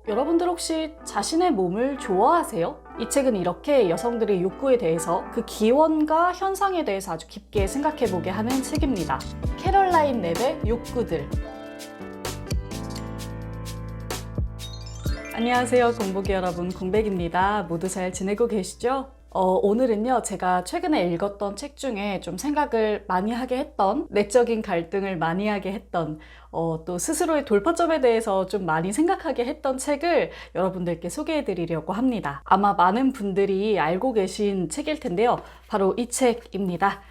여러분들 혹시 자신의 몸을 좋아하세요? 이 책은 이렇게 여성들의 욕구에 대해서 그 기원과 현상에 대해서 아주 깊게 생각해보게 하는 책입니다. 캐럴라인 랩의 욕구들. 안녕하세요, 공복이 여러분, 공백입니다. 모두 잘 지내고 계시죠? 오늘은요, 제가 최근에 읽었던 책 중에 좀 생각을 많이 하게 했던, 내적인 갈등을 많이 하게 했던, 또 스스로의 돌파점에 대해서 좀 많이 생각하게 했던 책을 여러분들께 소개해 드리려고 합니다. 아마 많은 분들이 알고 계신 책일 텐데요. 바로 이 책입니다.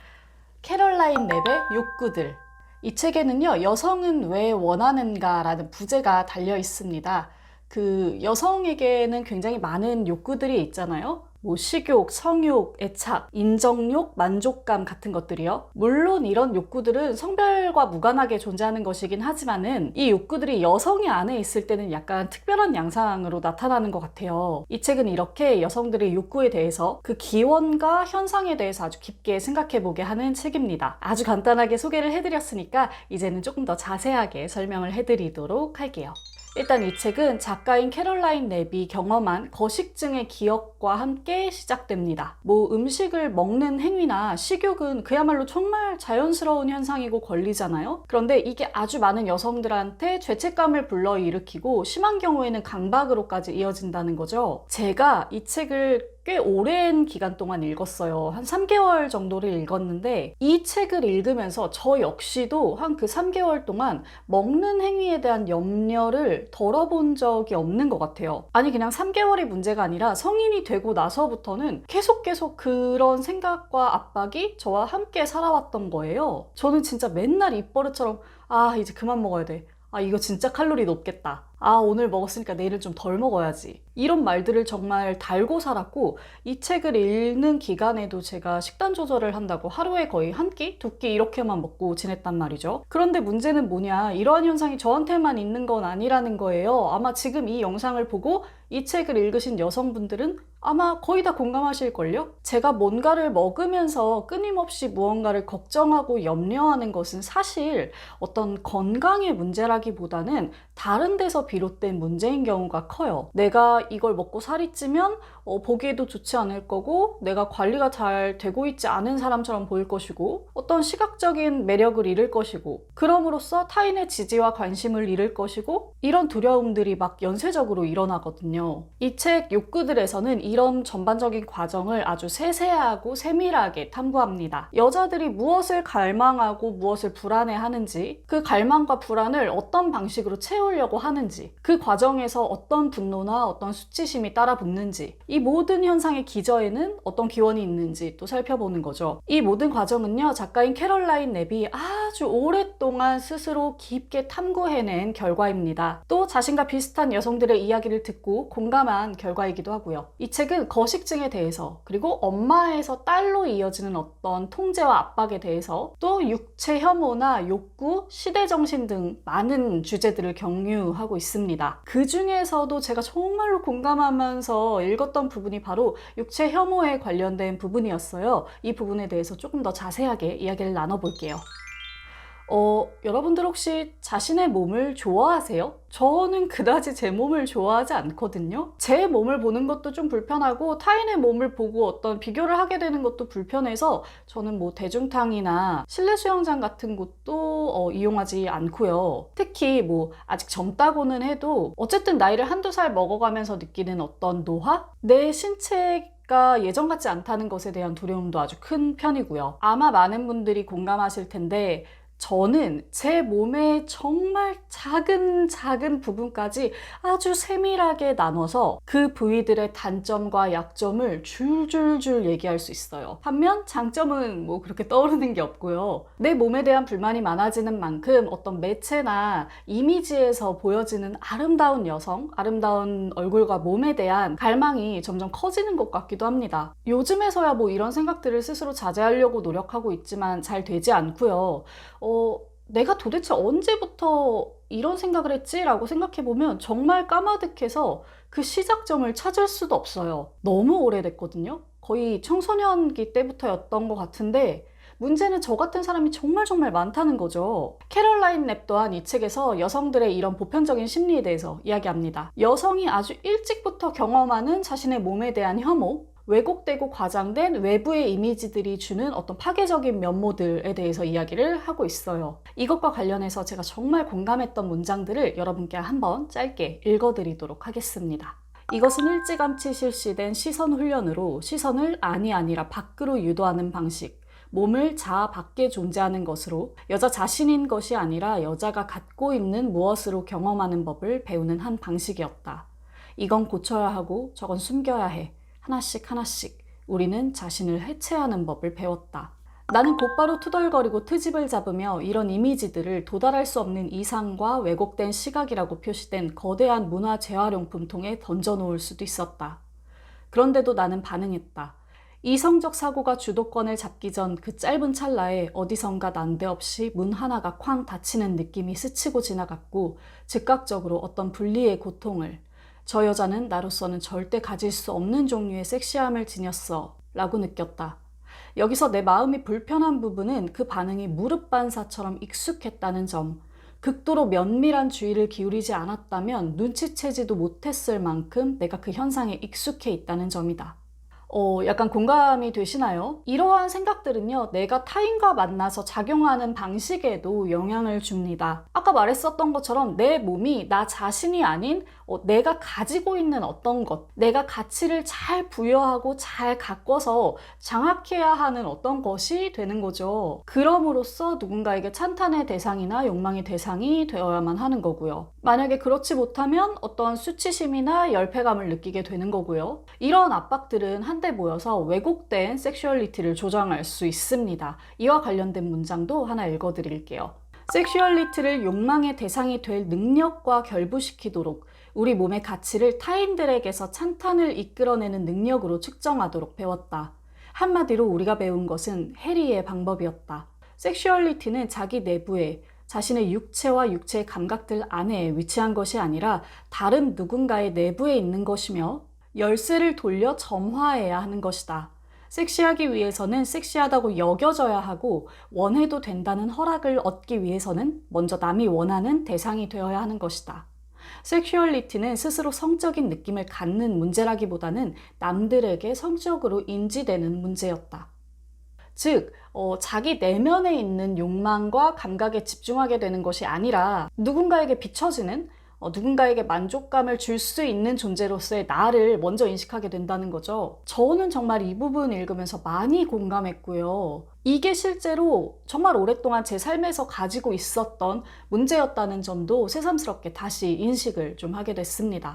캐럴라인 랩의 욕구들. 이 책에는요, 여성은 왜 원하는가 라는 부제가 달려 있습니다. 그 여성에게는 굉장히 많은 욕구들이 있잖아요. 뭐 식욕, 성욕, 애착, 인정욕, 만족감 같은 것들이요. 물론 이런 욕구들은 성별과 무관하게 존재하는 것이긴 하지만은 이 욕구들이 여성의 안에 있을 때는 약간 특별한 양상으로 나타나는 것 같아요. 이 책은 이렇게 여성들의 욕구에 대해서 그 기원과 현상에 대해서 아주 깊게 생각해보게 하는 책입니다. 아주 간단하게 소개를 해드렸으니까 이제는 조금 더 자세하게 설명을 해드리도록 할게요. 일단 이 책은 작가인 캐럴라인 랩이 경험한 거식증의 기억과 함께 시작됩니다. 뭐 음식을 먹는 행위나 식욕은 그야말로 정말 자연스러운 현상이고 권리잖아요. 그런데 이게 아주 많은 여성들한테 죄책감을 불러일으키고 심한 경우에는 강박으로까지 이어진다는 거죠. 제가 이 책을 꽤 오랜 기간 동안 읽었어요. 한 3개월 정도를 읽었는데 이 책을 읽으면서 저 역시도 한 그 3개월 동안 먹는 행위에 대한 염려를 덜어본 적이 없는 것 같아요. 아니 그냥 3개월이 문제가 아니라 성인이 되고 나서부터는 계속 그런 생각과 압박이 저와 함께 살아왔던 거예요. 저는 진짜 맨날 입버릇처럼 이제 그만 먹어야 돼. 이거 진짜 칼로리 높겠다. 오늘 먹었으니까 내일은 좀 덜 먹어야지. 이런 말들을 정말 달고 살았고 이 책을 읽는 기간에도 제가 식단 조절을 한다고 하루에 거의 한 끼, 두 끼 이렇게만 먹고 지냈단 말이죠. 그런데 문제는 뭐냐, 이러한 현상이 저한테만 있는 건 아니라는 거예요. 아마 지금 이 영상을 보고 이 책을 읽으신 여성분들은 아마 거의 다 공감하실걸요? 제가 뭔가를 먹으면서 끊임없이 무언가를 걱정하고 염려하는 것은 사실 어떤 건강의 문제라기보다는 다른 데서 비롯된 문제인 경우가 커요. 내가 이걸 먹고 살이 찌면 보기에도 좋지 않을 거고, 내가 관리가 잘 되고 있지 않은 사람처럼 보일 것이고, 어떤 시각적인 매력을 잃을 것이고, 그럼으로써 타인의 지지와 관심을 잃을 것이고, 이런 두려움들이 막 연쇄적으로 일어나거든요. 이 책 욕구들에서는 이런 전반적인 과정을 아주 세세하고 세밀하게 탐구합니다. 여자들이 무엇을 갈망하고 무엇을 불안해하는지, 그 갈망과 불안을 어떤 방식으로 채우려고 하는지, 그 과정에서 어떤 분노나 어떤 수치심이 따라붙는지, 이 모든 현상의 기저에는 어떤 기원이 있는지 또 살펴보는 거죠. 이 모든 과정은요, 작가인 캐럴라인 랩이 아주 오랫동안 스스로 깊게 탐구해낸 결과입니다. 또 자신과 비슷한 여성들의 이야기를 듣고 공감한 결과이기도 하고요. 이 책은 거식증에 대해서, 그리고 엄마에서 딸로 이어지는 어떤 통제와 압박에 대해서, 또 육체 혐오나 욕구, 시대정신 등 많은 주제들을 경유하고 있습니다. 그 중에서도 제가 정말로 공감하면서 읽었던 부분이 바로 육체 혐오에 관련된 부분이었어요. 이 부분에 대해서 조금 더 자세하게 이야기를 나눠볼게요. 여러분들 혹시 자신의 몸을 좋아하세요? 저는 그다지 제 몸을 좋아하지 않거든요. 제 몸을 보는 것도 좀 불편하고 타인의 몸을 보고 어떤 비교를 하게 되는 것도 불편해서 저는 뭐 대중탕이나 실내 수영장 같은 곳도 이용하지 않고요. 특히 뭐 아직 젊다고는 해도 어쨌든 나이를 한두 살 먹어가면서 느끼는 어떤 노화? 내 신체가 예전 같지 않다는 것에 대한 두려움도 아주 큰 편이고요. 아마 많은 분들이 공감하실 텐데 저는 제 몸의 정말 작은 부분까지 아주 세밀하게 나눠서 그 부위들의 단점과 약점을 줄줄줄 얘기할 수 있어요. 반면 장점은 뭐 그렇게 떠오르는 게 없고요. 내 몸에 대한 불만이 많아지는 만큼 어떤 매체나 이미지에서 보여지는 아름다운 여성, 아름다운 얼굴과 몸에 대한 갈망이 점점 커지는 것 같기도 합니다. 요즘에서야 뭐 이런 생각들을 스스로 자제하려고 노력하고 있지만 잘 되지 않고요. 내가 도대체 언제부터 이런 생각을 했지? 라고 생각해보면 정말 까마득해서 그 시작점을 찾을 수도 없어요. 너무 오래됐거든요. 거의 청소년기 때부터였던 것 같은데 문제는 저 같은 사람이 정말 많다는 거죠. 캐럴라인 랩 또한 이 책에서 여성들의 이런 보편적인 심리에 대해서 이야기합니다. 여성이 아주 일찍부터 경험하는 자신의 몸에 대한 혐오, 왜곡되고 과장된 외부의 이미지들이 주는 어떤 파괴적인 면모들에 대해서 이야기를 하고 있어요. 이것과 관련해서 제가 정말 공감했던 문장들을 여러분께 한번 짧게 읽어드리도록 하겠습니다. 이것은 일찌감치 실시된 시선 훈련으로 시선을 아니라 밖으로 유도하는 방식, 몸을 자아 밖에 존재하는 것으로 여자 자신인 것이 아니라 여자가 갖고 있는 무엇으로 경험하는 법을 배우는 한 방식이었다. 이건 고쳐야 하고 저건 숨겨야 해. 하나씩 우리는 자신을 해체하는 법을 배웠다. 나는 곧바로 투덜거리고 트집을 잡으며 이런 이미지들을 도달할 수 없는 이상과 왜곡된 시각이라고 표시된 거대한 문화 재활용품통에 던져놓을 수도 있었다. 그런데도 나는 반응했다. 이성적 사고가 주도권을 잡기 전 그 짧은 찰나에 어디선가 난데없이 문 하나가 쾅 닫히는 느낌이 스치고 지나갔고 즉각적으로 어떤 분리의 고통을 저 여자는 나로서는 절대 가질 수 없는 종류의 섹시함을 지녔어 라고 느꼈다. 여기서 내 마음이 불편한 부분은 그 반응이 무릎 반사처럼 익숙했다는 점, 극도로 면밀한 주의를 기울이지 않았다면 눈치채지도 못했을 만큼 내가 그 현상에 익숙해 있다는 점이다. 약간 공감이 되시나요? 이러한 생각들은요, 내가 타인과 만나서 작용하는 방식에도 영향을 줍니다. 아까 말했었던 것처럼 내 몸이 나 자신이 아닌 내가 가지고 있는 어떤 것, 내가 가치를 잘 부여하고 잘 가꿔서 장악해야 하는 어떤 것이 되는 거죠. 그럼으로써 누군가에게 찬탄의 대상이나 욕망의 대상이 되어야만 하는 거고요. 만약에 그렇지 못하면 어떤 수치심이나 열패감을 느끼게 되는 거고요. 이런 압박들은 한데 모여서 왜곡된 섹슈얼리티를 조장할 수 있습니다. 이와 관련된 문장도 하나 읽어드릴게요. 섹슈얼리티를 욕망의 대상이 될 능력과 결부시키도록 우리 몸의 가치를 타인들에게서 찬탄을 이끌어내는 능력으로 측정하도록 배웠다. 한마디로 우리가 배운 것은 해리의 방법이었다. 섹슈얼리티는 자기 내부에 자신의 육체와 육체의 감각들 안에 위치한 것이 아니라 다른 누군가의 내부에 있는 것이며 열쇠를 돌려 점화해야 하는 것이다. 섹시하기 위해서는 섹시하다고 여겨져야 하고 원해도 된다는 허락을 얻기 위해서는 먼저 남이 원하는 대상이 되어야 하는 것이다. 섹슈얼리티는 스스로 성적인 느낌을 갖는 문제라기보다는 남들에게 성적으로 인지되는 문제였다. 즉, 자기 내면에 있는 욕망과 감각에 집중하게 되는 것이 아니라 누군가에게 비춰지는 누군가에게 만족감을 줄 수 있는 존재로서의 나를 먼저 인식하게 된다는 거죠. 저는 정말 이 부분 읽으면서 많이 공감했고요. 이게 실제로 정말 오랫동안 제 삶에서 가지고 있었던 문제였다는 점도 새삼스럽게 다시 인식을 좀 하게 됐습니다.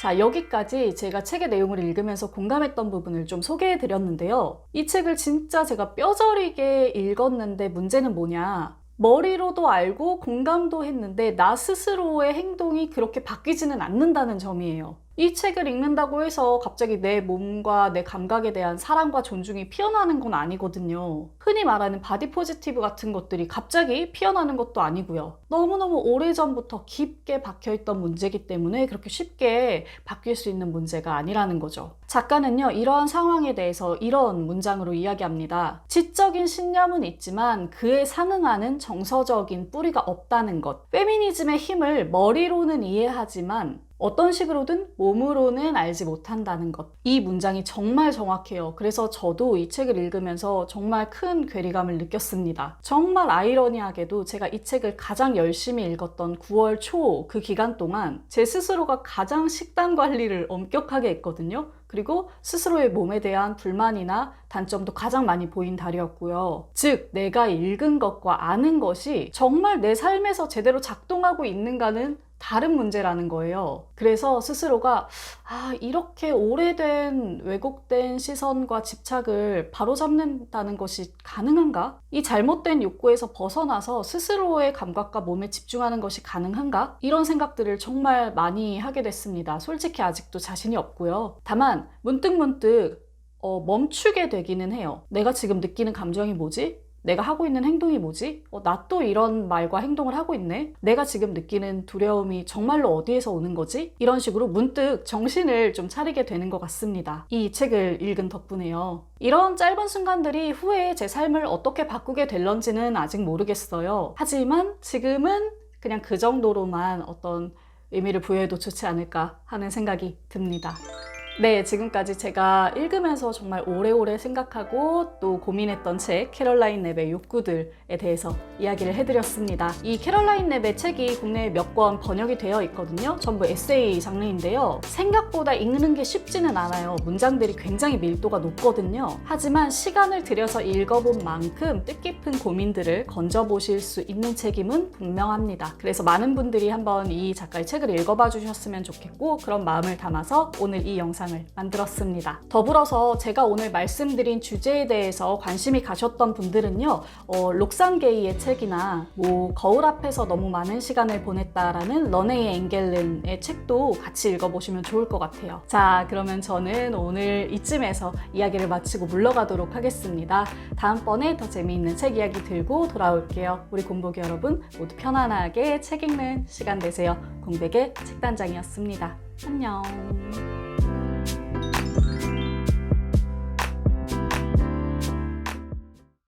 자, 여기까지 제가 책의 내용을 읽으면서 공감했던 부분을 좀 소개해 드렸는데요. 이 책을 진짜 제가 뼈저리게 읽었는데 문제는 뭐냐? 머리로도 알고 공감도 했는데 나 스스로의 행동이 그렇게 바뀌지는 않는다는 점이에요. 이 책을 읽는다고 해서 갑자기 내 몸과 내 감각에 대한 사랑과 존중이 피어나는 건 아니거든요. 흔히 말하는 바디 포지티브 같은 것들이 갑자기 피어나는 것도 아니고요. 너무너무 오래전부터 깊게 박혀있던 문제이기 때문에 그렇게 쉽게 바뀔 수 있는 문제가 아니라는 거죠. 작가는요, 이러한 상황에 대해서 이런 문장으로 이야기합니다. 지적인 신념은 있지만 그에 상응하는 정서적인 뿌리가 없다는 것. 페미니즘의 힘을 머리로는 이해하지만 어떤 식으로든 몸으로는 알지 못한다는 것. 이 문장이 정말 정확해요. 그래서 저도 이 책을 읽으면서 정말 큰 괴리감을 느꼈습니다. 정말 아이러니하게도 제가 이 책을 가장 열심히 읽었던 9월 초 그 기간 동안 제 스스로가 가장 식단 관리를 엄격하게 했거든요. 그리고 스스로의 몸에 대한 불만이나 단점도 가장 많이 보인 달이었고요. 즉, 내가 읽은 것과 아는 것이 정말 내 삶에서 제대로 작동하고 있는가는 다른 문제라는 거예요. 그래서 스스로가 이렇게 오래된 왜곡된 시선과 집착을 바로잡는다는 것이 가능한가? 이 잘못된 욕구에서 벗어나서 스스로의 감각과 몸에 집중하는 것이 가능한가? 이런 생각들을 정말 많이 하게 됐습니다. 솔직히 아직도 자신이 없고요. 다만 문득 멈추게 되기는 해요. 내가 지금 느끼는 감정이 뭐지? 내가 하고 있는 행동이 뭐지? 나 또 이런 말과 행동을 하고 있네? 내가 지금 느끼는 두려움이 정말로 어디에서 오는 거지? 이런 식으로 문득 정신을 좀 차리게 되는 것 같습니다. 이 책을 읽은 덕분에요. 이런 짧은 순간들이 후에 제 삶을 어떻게 바꾸게 될런지는 아직 모르겠어요. 하지만 지금은 그냥 그 정도로만 어떤 의미를 부여해도 좋지 않을까 하는 생각이 듭니다. 네, 지금까지 제가 읽으면서 정말 오래오래 생각하고 또 고민했던 책 캐럴라인 랩의 욕구들에 대해서 이야기를 해드렸습니다. 이 캐럴라인 랩의 책이 국내에 몇 권 번역이 되어 있거든요. 전부 에세이 장르인데요. 생각보다 읽는 게 쉽지는 않아요. 문장들이 굉장히 밀도가 높거든요. 하지만 시간을 들여서 읽어본 만큼 뜻깊은 고민들을 건져보실 수 있는 책임은 분명합니다. 그래서 많은 분들이 한번 이 작가의 책을 읽어봐 주셨으면 좋겠고 그런 마음을 담아서 오늘 이 영상을 만들었습니다. 더불어서 제가 오늘 말씀드린 주제에 대해서 관심이 가셨던 분들은요, 록산 게이의 책이나 거울 앞에서 너무 많은 시간을 보냈다라는 러네이 앵겔른의 책도 같이 읽어보시면 좋을 것 같아요. 자, 그러면 저는 오늘 이쯤에서 이야기를 마치고 물러가도록 하겠습니다. 다음번에 더 재미있는 책 이야기 들고 돌아올게요. 우리 공복이 여러분 모두 편안하게 책 읽는 시간 되세요. 공백의 책단장이었습니다. 안녕.